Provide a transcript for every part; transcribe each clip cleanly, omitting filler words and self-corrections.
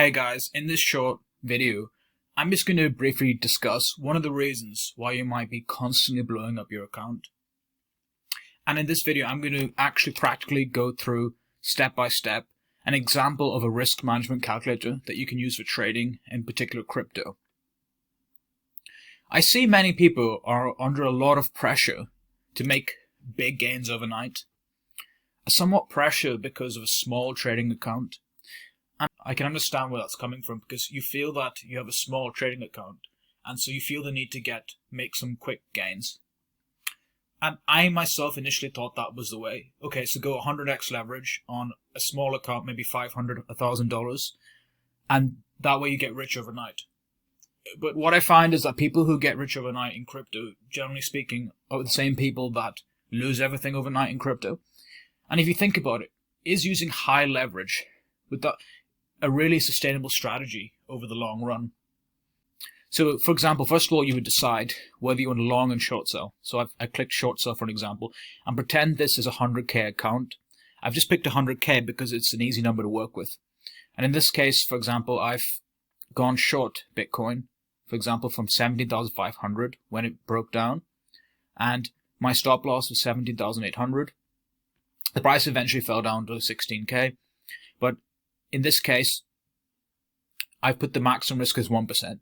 Hey guys, in this short video, I'm just going to briefly discuss one of the reasons why you might be constantly blowing up your account. And in this video, I'm going to actually practically go through step by step an example of a risk management calculator that you can use for trading, in particular crypto. I see many people are under a lot of pressure to make big gains overnight. Somewhat pressure because of a small trading account. And I can understand where that's coming from, because you feel that you have a small trading account and so you feel the need to make some quick gains. And I myself initially thought that was the way. Okay, so go 100x leverage on a small account, maybe $500, $1,000, and that way you get rich overnight. But what I find is that people who get rich overnight in crypto, generally speaking, are the same people that lose everything overnight in crypto. And if you think about it, is using high leverage with that a really sustainable strategy over the long run? So, for example, first of all, you would decide whether you want to long and short sell. So I clicked short sell for an example, and pretend this is a 100k account. I've just picked 100k because it's an easy number to work with. And in this case, for example, I've gone short Bitcoin, for example, from 17,500 when it broke down, and my stop loss was 17,800. The price eventually fell down to 16k, but in this case, I've put the maximum risk as 1%.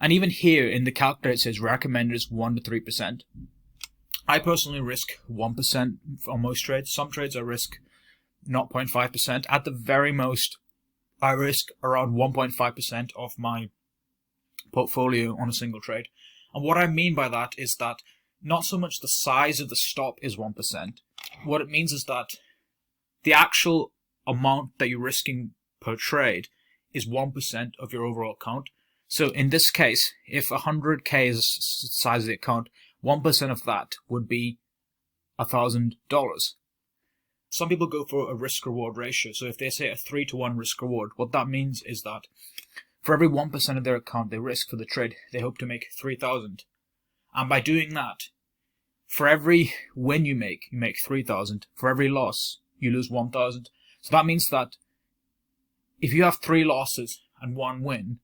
And even here in the calculator, it says recommended is 1 to 3%. I personally risk 1% on most trades. Some trades I risk 0.5%. At the very most, I risk around 1.5% of my portfolio on a single trade. And what I mean by that is that not so much the size of the stop is 1%. What it means is that the actual amount that you're risking per trade is 1% of your overall account. So in this case, if 100k is the size of the account, 1% of that would be $1,000. Some people go for a risk-reward ratio. So if they say a 3-to-1 risk-reward, what that means is that for every 1% of their account they risk for the trade, they hope to make 3,000. And by doing that, for every win you make 3,000. For every loss, you lose 1,000. So that means that if you have 3 losses and 1 win,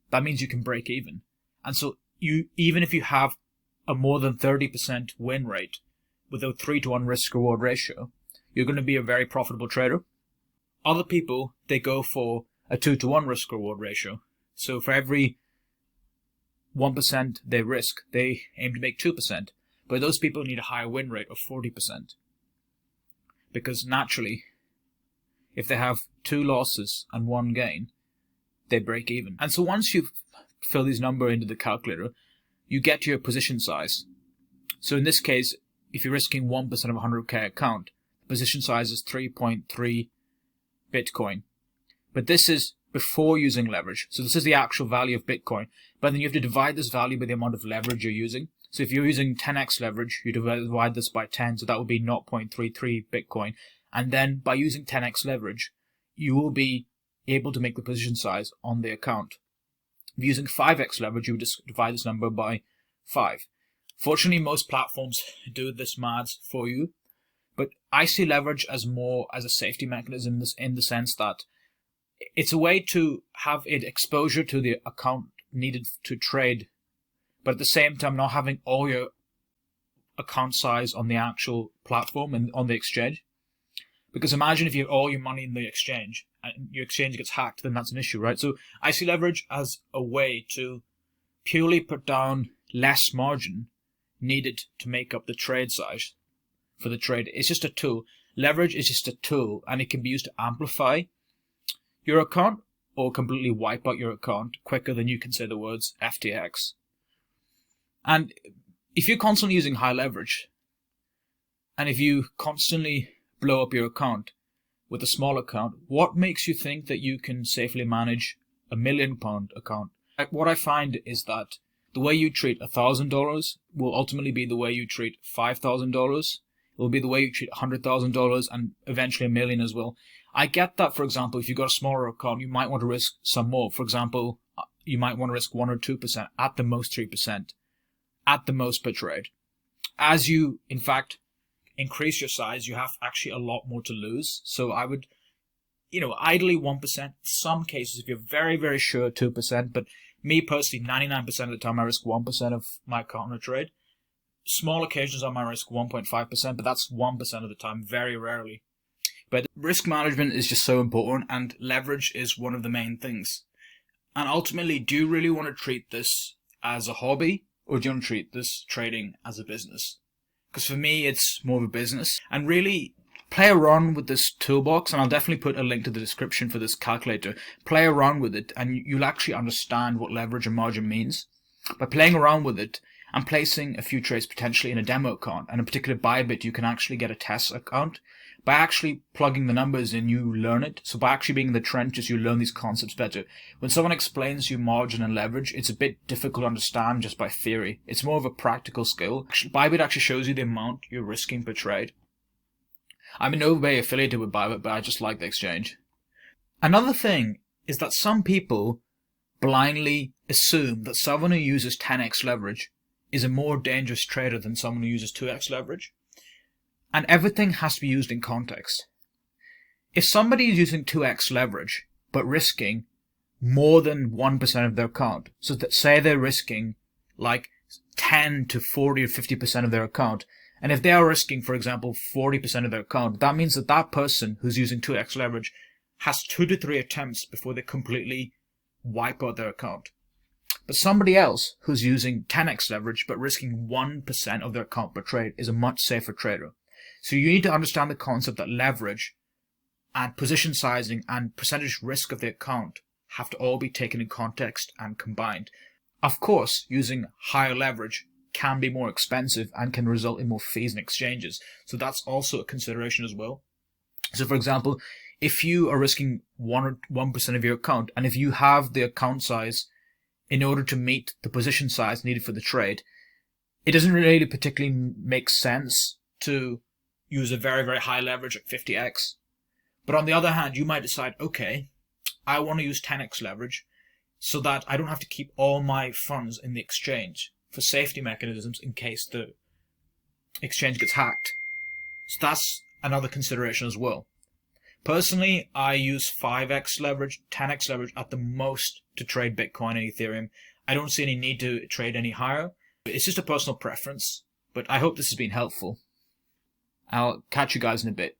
that means you can break even. And so even if you have a more than 30% win rate with a 3-to-1 risk-reward ratio, you're going to be a very profitable trader. Other people, they go for a 2-to-1 risk-reward ratio. So for every 1% they risk, they aim to make 2%. But those people need a higher win rate of 40%. Because naturally, if they have 2 losses and 1 gain, they break even. And so once you fill these numbers into the calculator, you get your position size. So in this case, if you're risking 1% of a 100k account, the position size is 3.3 Bitcoin. But this is before using leverage. So this is the actual value of Bitcoin. But then you have to divide this value by the amount of leverage you're using. So if you're using 10x leverage, you divide this by 10, so that would be 0.33 Bitcoin. And then by using 10x leverage, you will be able to make the position size on the account. If you're using 5x leverage, you would just divide this number by 5. Fortunately, most platforms do this maths for you, but I see leverage as more as a safety mechanism in the sense that it's a way to have it exposure to the account needed to trade, but at the same time not having all your account size on the actual platform and on the exchange. Because imagine if you have all your money in the exchange and your exchange gets hacked, then that's an issue, right? So I see leverage as a way to purely put down less margin needed to make up the trade size for the trade. It's just a tool. Leverage is just a tool, and it can be used to amplify your account or completely wipe out your account quicker than you can say the words FTX. And if you're constantly using high leverage, and if you constantly blow up your account with a small account, what makes you think that you can safely manage a £1 million account? What I find is that the way you treat $1,000 will ultimately be the way you treat $5,000. It will be the way you treat $100,000 and eventually $1 million as well. I get that, for example, if you've got a smaller account, you might want to risk some more. For example, you might want to risk 1 or 2%, at the most 3%, at the most per trade. As you, in fact, increase your size, you have actually a lot more to lose. So I would ideally 1%. Some cases, if you're very, very sure, 2%. But me personally, 99% of the time, I risk 1% of my account in a trade. Small occasions I might risk 1.5%, but that's 1% of the time, very rarely. But risk management is just so important, and leverage is one of the main things. And ultimately, do you really want to treat this as a hobby, or do you want to treat this trading as a business? Because for me, it's more of a business. And really, play around with this toolbox, and I'll definitely put a link to the description for this calculator. Play around with it, and you'll actually understand what leverage and margin means. By playing around with it, and placing a few trades potentially in a demo account, and a particular Bybit, you can actually get a test account. By actually plugging the numbers in, you learn it. So by actually being in the trenches, you learn these concepts better. When someone explains you margin and leverage, it's a bit difficult to understand just by theory. It's more of a practical skill. Bybit actually shows you the amount you're risking per trade. I'm in no way affiliated with Bybit, but I just like the exchange. Another thing is that some people blindly assume that someone who uses 10x leverage is a more dangerous trader than someone who uses 2x leverage. And everything has to be used in context. If somebody is using 2x leverage, but risking more than 1% of their account, so that say they're risking like 10 to 40 or 50% of their account, and if they are risking, for example, 40% of their account, that means that that person who's using 2x leverage has 2 to 3 attempts before they completely wipe out their account. But somebody else who's using 10x leverage but risking 1% of their account per trade is a much safer trader. So you need to understand the concept that leverage and position sizing and percentage risk of the account have to all be taken in context and combined. Of course, using higher leverage can be more expensive and can result in more fees and exchanges. So that's also a consideration as well. So for example, if you are risking 1% of your account, and if you have the account size in order to meet the position size needed for the trade, it doesn't really particularly make sense to use a very, very high leverage at 50x. But on the other hand, you might decide, okay, I want to use 10x leverage so that I don't have to keep all my funds in the exchange for safety mechanisms in case the exchange gets hacked. So that's another consideration as well. Personally, I use 5x leverage, 10x leverage at the most to trade Bitcoin and Ethereum. I don't see any need to trade any higher. It's just a personal preference, but I hope this has been helpful. I'll catch you guys in a bit.